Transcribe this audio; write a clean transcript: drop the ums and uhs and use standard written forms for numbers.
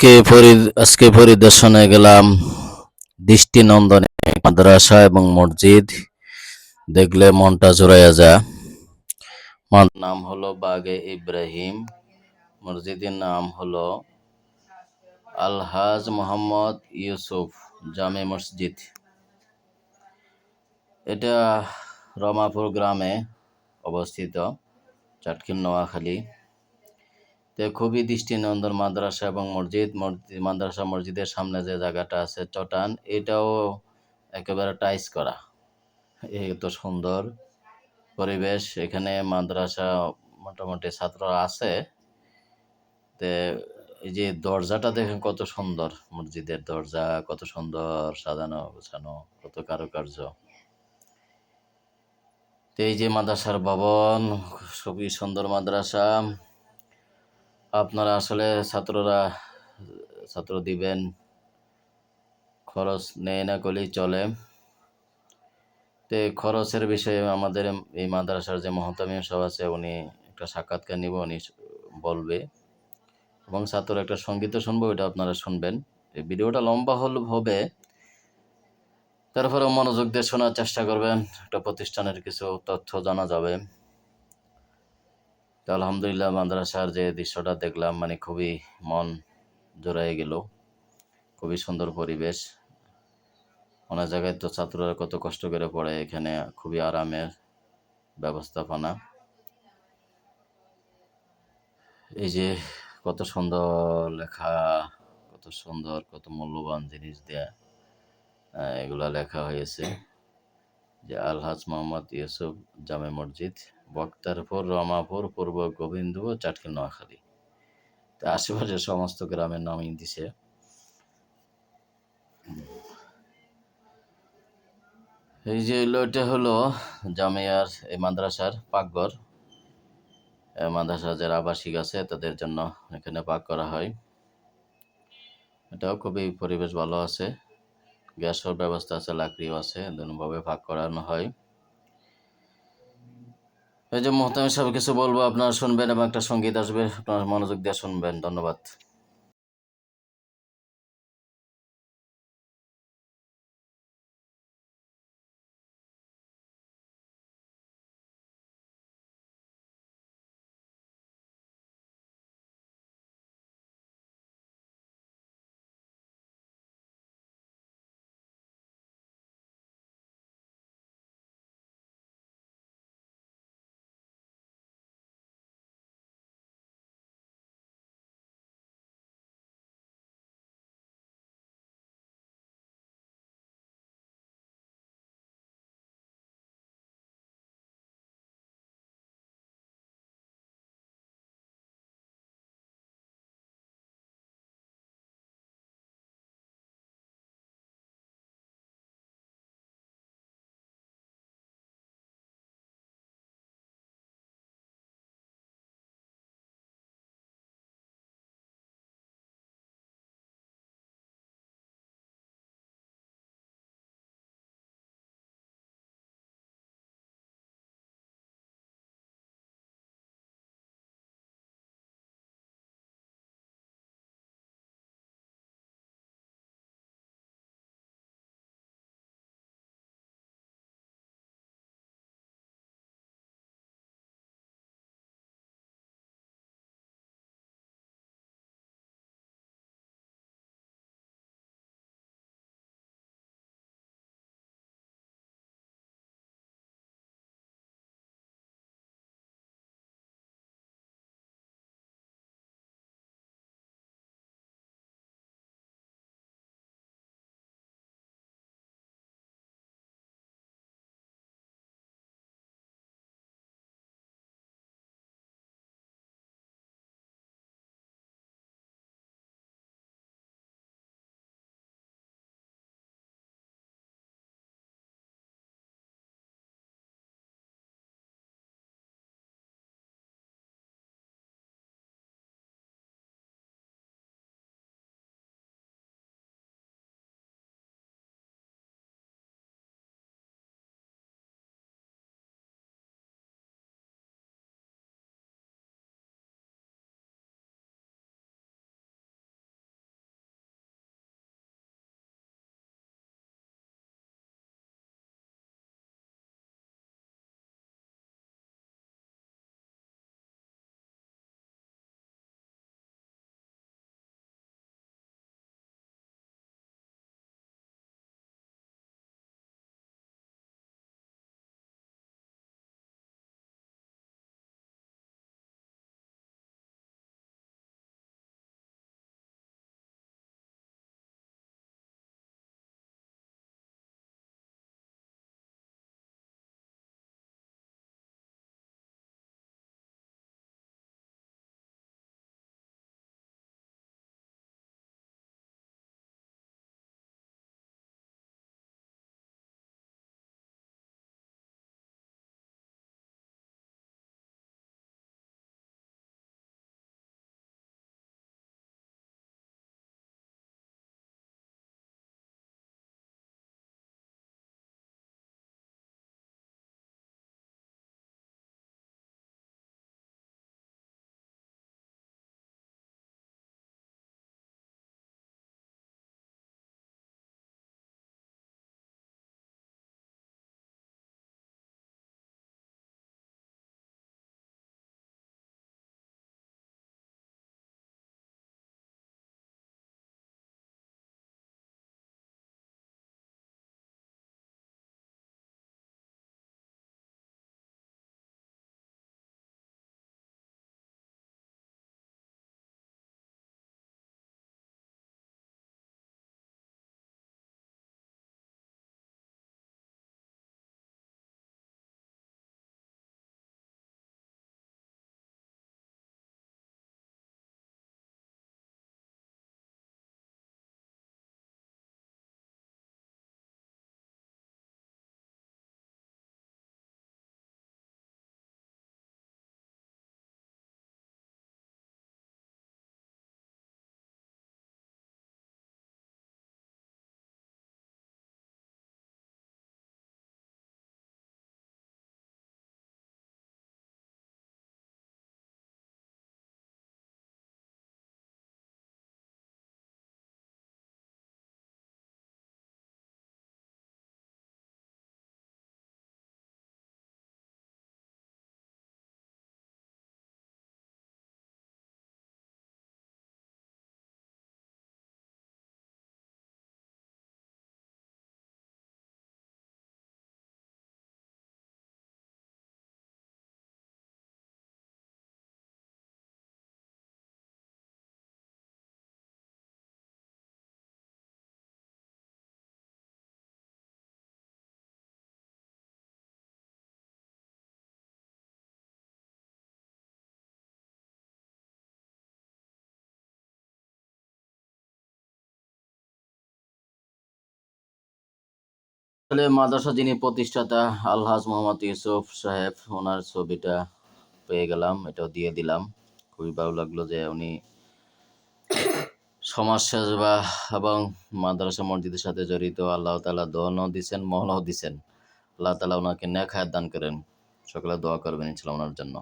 আজকে পরিদর্শনে গেলাম দৃষ্টিনন্দন এক মাদ্রাসা এবং মসজিদ। দেখলে মনটা জুড়াইয়া যায়। নাম হলো বাগে ইব্রাহিম, মসজিদের নাম হলো আলহাজ মোহাম্মদ ইউসুফ জামে মসজিদ। এটা রমাপুর গ্রামে অবস্থিত, চাটখিল নোয়াখালী। খুবই দৃষ্টিনন্দন মাদ্রাসা এবং মাদ্রাসা মসজিদের সামনে যে জায়গাটা আছে চটান, এটাও একেবারে টাইস করা। এত সুন্দর পরিবেশ এখানে। মাদ্রাসা মোটামুটি ছাত্র আছে। তে এই যে দরজাটা দেখেন কত সুন্দর, মসজিদের দরজা কত সুন্দর সাজানো গোছানো, কত কারুকার্য। এই যে মাদ্রাসার ভবন, খুবই সুন্দর মাদ্রাসা। আপনারা আসলে ছাত্র দিবেন, খরচ নেয় না করলেই চলে। খরচের বিষয়ে আমাদের এই মাদ্রাসার যে মহতামিম সাহেব আছে, উনি একটা সাক্ষাৎকার নিব, উনি বলবে, এবং ছাত্র একটা সঙ্গীতও শুনবো, ওইটা আপনারা শুনবেন। এই ভিডিওটা লম্বা হবে, তারপরেও মনোযোগ দিয়ে শোনার চেষ্টা করবেন, একটা প্রতিষ্ঠানের কিছু তথ্য জানা যাবে। তো আলহামদুলিল্লাহ, মাদ্রাসার যে দৃশ্যটা দেখলাম, মানে খুবই মন জোড়ায় গেল। খুবই সুন্দর পরিবেশ। অনেক জায়গায় তো ছাত্ররা কত কষ্ট করে পড়ে, এখানে খুবই আরামের ব্যবস্থাপনা। এই যে কত সুন্দর লেখা, কত সুন্দর, কত মূল্যবান জিনিস দেয়া এগুলা লেখা হয়েছে, যে আলহাজ মোহাম্মদ ইউসুফ জামে মসজিদ, বক্তারপুর, রমাপুর, পূর্ব গোবিন্দপুর, চাটখিল নোয়াখালী। আশেপাশের সমস্ত গ্রামের নামই দিছে। এই যে এটা হলো জামিয়ার এই মাদ্রাসার পাকঘর। মাদ্রাসা যারা আবাসিক আছে তাদের জন্য এখানে পাক করা হয়। এটাও খুবই পরিবেশ ভালো আছে, গ্যাসের ব্যবস্থা আছে, লাকড়িও আছে, দুভাবে ভাগ করানো হয়। এই যে মোহতামিম সাহেব কিছু বলবো, আপনারা শুনবেন, এবং একটা সঙ্গীত আসবে, আপনারা মনোযোগ দিয়ে শুনবেন। ধন্যবাদ। আসলে মাদ্রাসা যিনি প্রতিষ্ঠাতা আলহাজ মোহাম্মদ ইউসুফ সাহেব, ওনার ছবিটা পেয়ে গেলাম, এটাও দিয়ে দিলাম। খুবই ভালো লাগলো যে উনি সমাজসেবা এবং মাদ্রাসা মসজিদের সাথে জড়িত। আল্লাহ তাআলা দনও দিছেন, মনও দিছেন। আল্লাহ তাআলা ওনাকে নেক হায়াত দান করেন। সকলে দোয়া করবেন ইনশাআল্লাহ ওনার জন্য।